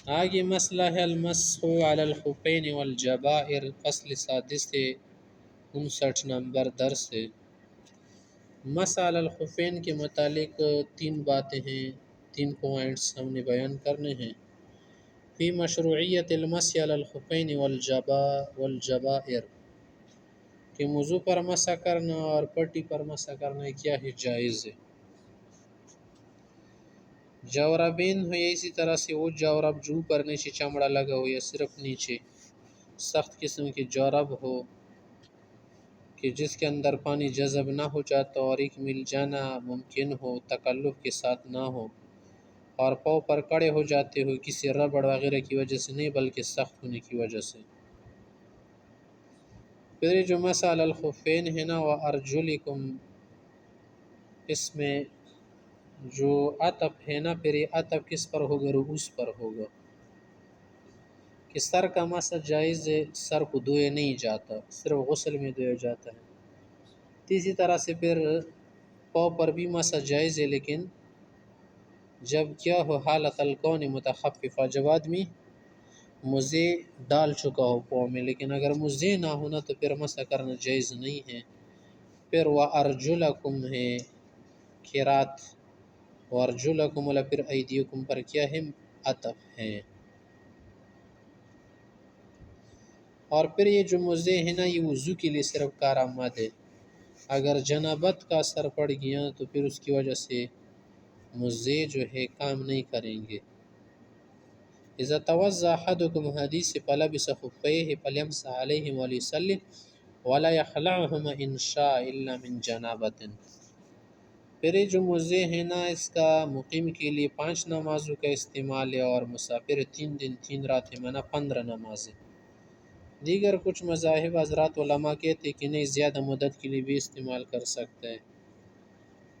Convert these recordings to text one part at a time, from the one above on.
آگے مسئلہ ہے المسح علی الخفین والجبائر، فصل 37 سے 59 نمبر درس ہے۔ مسح علی الخفین کے متعلق تین باتیں ہیں، تین پوائنٹس ہم نے بیان کرنے ہیں۔ فی مشروعیت المسح علی الخفین والجبائر، کہ موضوع پر مسح کرنا اور پٹی پر مسح کرنا کیا ہے، جائز ہے۔ جوربین ہو یا اسی طرح سے وہ جورب جو اوپر نیچے چمڑا لگا ہو یا صرف نیچے، سخت قسم کی جورب ہو کہ جس کے اندر پانی جذب نہ ہو جاتا اور ایک مل جانا ممکن ہو، تکلف کے ساتھ نہ ہو، اور پاؤں پر کڑے ہو جاتے ہو کسی ربڑ وغیرہ کی وجہ سے نہیں بلکہ سخت ہونے کی وجہ سے۔ پھر جو مسح علی الخفین ہے نا، وارجلکم، اس میں جو عطف ہے نا، پھر یہ عطف کس پر ہوگا؟ رؤوس پر ہوگا، کہ سر کا مسح جائز ہے، سر کو دھویا نہیں جاتا، صرف غسل میں دھویا جاتا ہے۔ اسی طرح سے پھر پاؤں پر بھی مسح جائز ہے، لیکن جب کیا ہو حالت الکون متخففہ، جب آدمی مزے ڈال چکا ہو پاؤں میں، لیکن اگر مزے نہ ہونا تو پھر مسح کرنا جائز نہیں ہے۔ پھر وارجلکم ہے قرات، وارجلکم والا پھر ایدیکم پر کیا ہے؟ عطف ہے۔ اور پھر یہ جو مزے ہیں نا، یہ وضو کے لیے صرف کارآمد ہے۔ اگر جنابت کا اثر پڑ گیا تو پھر اس کی وجہ سے مزے جو ہے کام نہیں کریں گے۔ اذا توضأ احدکم، حدیث فلبس خفیہ فلیمسح علیہما ولیصلی ولا یخلعہما ان شاء الا من جنابۃ۔ پھر یہ جو مزے ہیں نا، اس کا مقیم کے لیے 5 نمازوں کا استعمال ہے، اور مسافر 3 دن 3 راتیں منا 15 نمازیں۔ دیگر کچھ مذاہب حضرات علماء کہتے کہ نہیں، زیادہ مدت کے لیے بھی استعمال کر سکتا ہے۔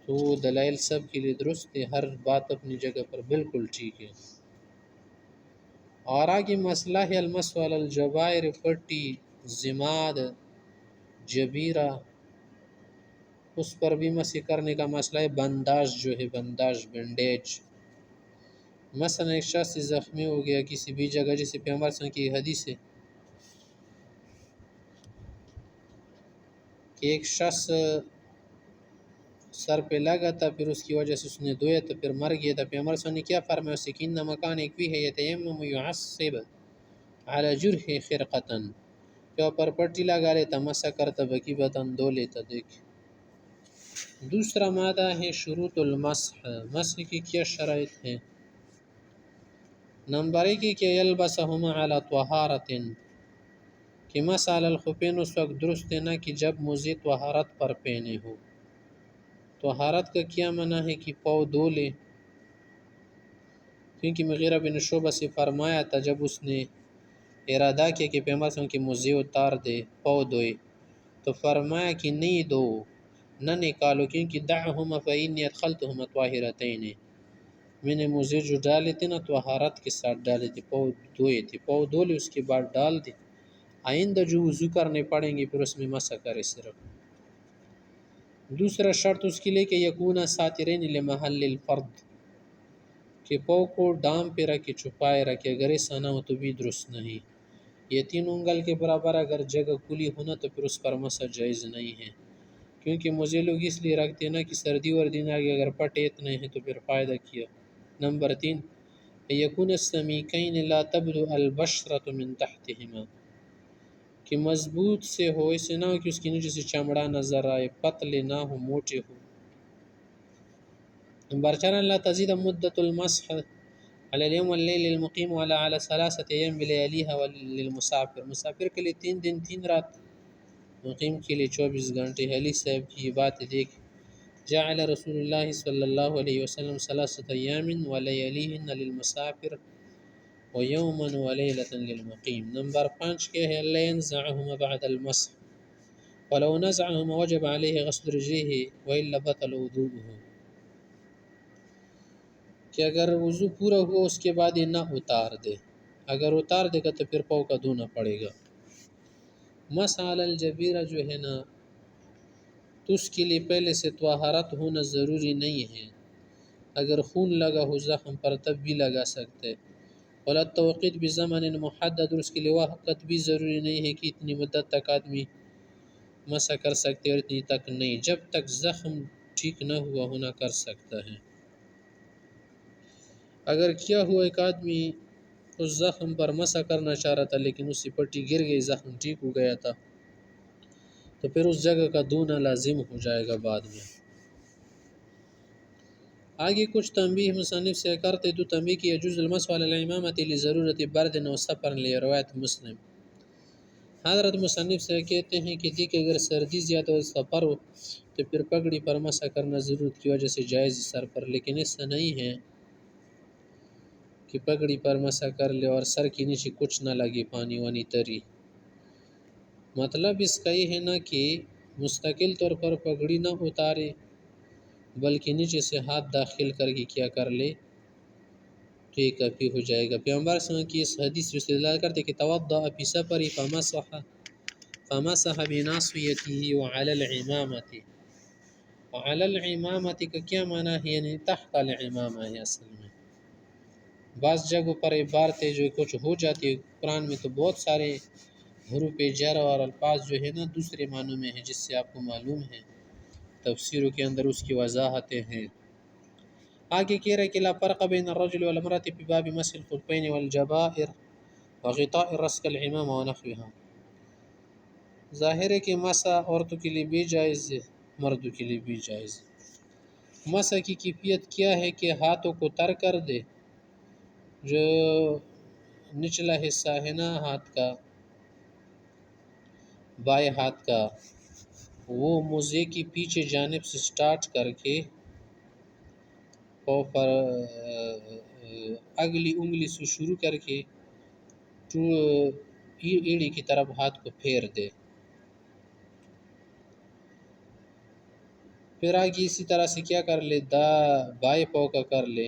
تو دلائل سب کے لیے درست ہے، ہر بات اپنی جگہ پر بالکل ٹھیک ہے۔ اور آگے مسئلہ ہے المسح علی الجبائر، پٹی، ضماد، جبیرہ، اس پر بھی مسح کرنے کا مسئلہ ہے۔ بنداج جو ہے، بنداج، بینڈیج، مثلا ایک شخص زخمی ہو گیا کسی بھی جگہ، جیسے پیغمبر صلی اللہ علیہ وسلم کی حدیث ہے کہ ایک شخص سر پہ لگا تھا، پھر اس کی وجہ سے اس نے دھویا تو پھر مر گیا تھا۔ پیغمبر صلی اللہ علیہ وسلم نے کیا فرمایا اسے کہ ان مکان ایک بھی ہے یتیمم یعصب علی جرح خرقۃ، کہ اوپر پٹی لگا لیتا، مسح کرتا، بکی بدن دھو لیتا۔ دیکھ، دوسرا مادہ ہے شروط المسح، مسح کی کیا شرائط ہیں؟ نمبر 1 کہ یلبسہما علی طہارۃ، کہ مسح علی الخفین اس وقت درست ہے نا کہ جب مزے طہارت پر پہنے ہو۔ طہارت کا کیا معنی ہے؟ کہ پاؤں دھو لے، کیونکہ مغیرہ بن شعبہ سے فرمایا تھا جب اس نے ارادہ کیا کہ پیغمبر صلی اللہ علیہ وسلم کے مزے اتار دے، پاؤں دھوئے، تو فرمایا کہ نہیں دو، نہ نکالو، کیونکہ دعہما فإنی ادخلتہما طاہرتین، میں نے مزے جو ڈالے تھے نا طہارت کے ساتھ ڈالے تھے، پاؤں دھوئے تھے، پاؤں دھو لے اس کے بعد ڈال دے، آئندہ جو وضو کرنے پڑیں گے پھر اس میں مسح کرے صرف۔ دوسرا شرط اس کے لیے کہ یکون ساترین لمحل الفرد، کہ پاؤں کو ڈام پہ رکھے، چھپائے رکھے، اگر ایسا نہ ہو تو بھی درست نہیں۔ یہ 3 انگل کے برابر اگر جگہ کھلی ہونا تو پھر اس پر مسح جائز نہیں ہے، کیونکہ مزے لوگ اس لیے رکھتے ہیں نا کہ سردی وردی نہ آگے، اگر پٹے اتنے ہیں تو پھر فائدہ کیا۔ نمبر 3 یکون السمیکین لا تبدو البشرة من تحتہما، کہ مضبوط سے ہو، اسے نہ ہو کہ اس کے نیچے سے چمڑا نظر آئے، پتلے نہ ہو، موٹے ہو۔ نمبر 4 لا تزید مدت المسح علی اليوم واللیل للمقیم وعلی 3 ایام بلیالیہا للمسافر، مسافر کے لیے 3 دن 3 رات، مقیم کے لیے 24 گھنٹے۔ علی صاحب کی یہ بات دیکھ، جعل رسول اللہ صلی اللہ علیہ وسلم 3 ایام ولیالیہن للمسافر ویوما ولیلۃ للمقیم۔ نمبر 5 کیا ہے؟ اللہ ینزعہما بعد المسح ولو نزعہما وجب علیہ غسل رجلہ والا بطل وضوءہ، کہ اگر وضو پورا ہوا اس کے بعد یہ نہ اتار دے، اگر اتار دے گا تو پھر پاؤں کا دھونا پڑے گا۔ مسح علی الجبیرہ جو ہے نا، تو اس کے لیے پہلے سے طہارت ہونا ضروری نہیں ہے، اگر خون لگا ہو زخم پر تب بھی لگا سکتے، ولا توقید بزمن محدد، اور اس کے لیے وقت بھی ضروری نہیں ہے کہ اتنی مدت تک آدمی مسح کر سکتے اور اتنی تک نہیں، جب تک زخم ٹھیک نہ ہوا ہونا کر سکتا ہے۔ اگر کیا ہوا ایک آدمی اس زخم پر مسح کرنا چاہ رہا تھا لیکن اس کی پٹی گر گئی، زخم ٹھیک ہو گیا تھا، تو پھر اس جگہ کا دھونا لازم ہو جائے گا بعد میں۔ آگے کچھ تنبیہ مصنف سے کرتے تو تنبیہ کی يجوز المسح على الامامة لضرورت برد و سفر لروایت مسلم۔ حضرت مصنف سے کہتے ہیں کہ دیکھ اگر سردی زیادہ ہو سفر ہو تو پھر پگڑی پر مسح کرنا ضرورت کی وجہ سے جائز سر پر، لیکن ایسا نہیں ہے کہ پگڑی پر مسح کر لے اور سر کے نیچے کچھ نہ لگے، پانی وانی تری۔ مطلب اس کا یہ ہے نا کہ مستقل طور پر پگڑی نہ اتارے بلکہ نیچے سے ہاتھ داخل کر کے کیا کر لے تو یہ کافی ہو جائے گا۔ پیغمبر صلی اللہ علیہ وسلم کی اس حدیث سے استدلال کرتے کہ توضأ فی سفر فمسح بناصیته وعلى العمامة۔ وعلى العمامة کا کیا معنی ہے؟ یعنی تحت العمامة ہے اصل میں۔ بعض جگہوں پر عبارتیں جو کچھ ہو جاتی ہے قرآن میں، تو بہت سارے حروف جر اور الفاظ جو ہے نا دوسرے معنوں میں ہیں، جس سے آپ کو معلوم ہے تفسیروں کے اندر اس کی وضاحتیں ہیں۔ آگے کہہ رہے کہ لا فرق بین الرجل والمرأة فی باب مسح الخفین والجبائر وغطاء الرأس كالعمامة ونحوها۔ ظاہر ہے کہ مسح عورتوں کے لیے بھی جائز ہے، مردوں کے لیے بھی جائز ہے۔ مسح کی کیفیت کیا ہے کہ ہاتھوں کو تر کر دے، جو نچلا حصہ ہے نا ہاتھ کا، بائیں ہاتھ کا، وہ موزے کی پیچھے جانب سے سٹارٹ کر کے اور اگلی انگلی سے شروع کر کے ایڑی کی طرف ہاتھ کو پھیر دے، پھر آگے اسی طرح سے کیا کر لے، بائیں پاؤں کا کر لے۔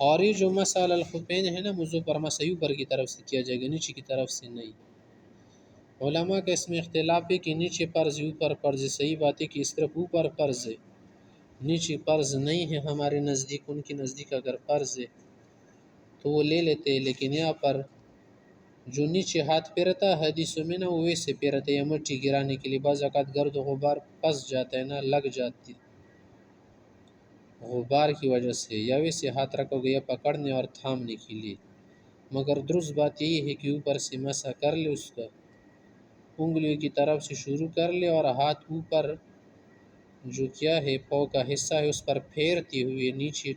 اور یہ جو مسح علی الخفین ہے نا، موضوع پر مسح اوپر کی طرف سے کیا جائے گا، نیچے کی طرف سے نہیں۔ علماء کا اس میں اختلاف ہے کہ نیچے فرض اوپر فرض، صحیح بات ہے کہ اس طرف اوپر فرض ہے، نیچے فرض نہیں ہے ہمارے نزدیک، ان کے نزدیک اگر فرض ہے تو وہ لے لیتے ہیں، لیکن یہاں پر جو نیچے ہاتھ پھیرتا ہے حدیثوں میں نا، وہ ویسے پھیرتے ہیں مٹی گرانے کے لیے، بعض اوقات گرد و غبار پھنس جاتا ہے نا، لگ جاتی غبار کی وجہ سے، یا ویسے ہاتھ رکھو گے یا پکڑنے اور تھامنے کے لیے۔ مگر درست بات یہی ہے کہ اوپر سے مسح کر لے، اس کا انگلیوں کی طرف سے شروع کر لے اور ہاتھ اوپر جو کیا ہے پاؤں کا حصہ ہے اس پر پھیرتے ہوئے نیچے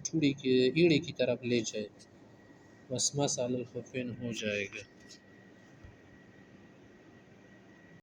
ایڑی کی طرف لے جائے، بس مسح علی الخفین ہو جائے گا۔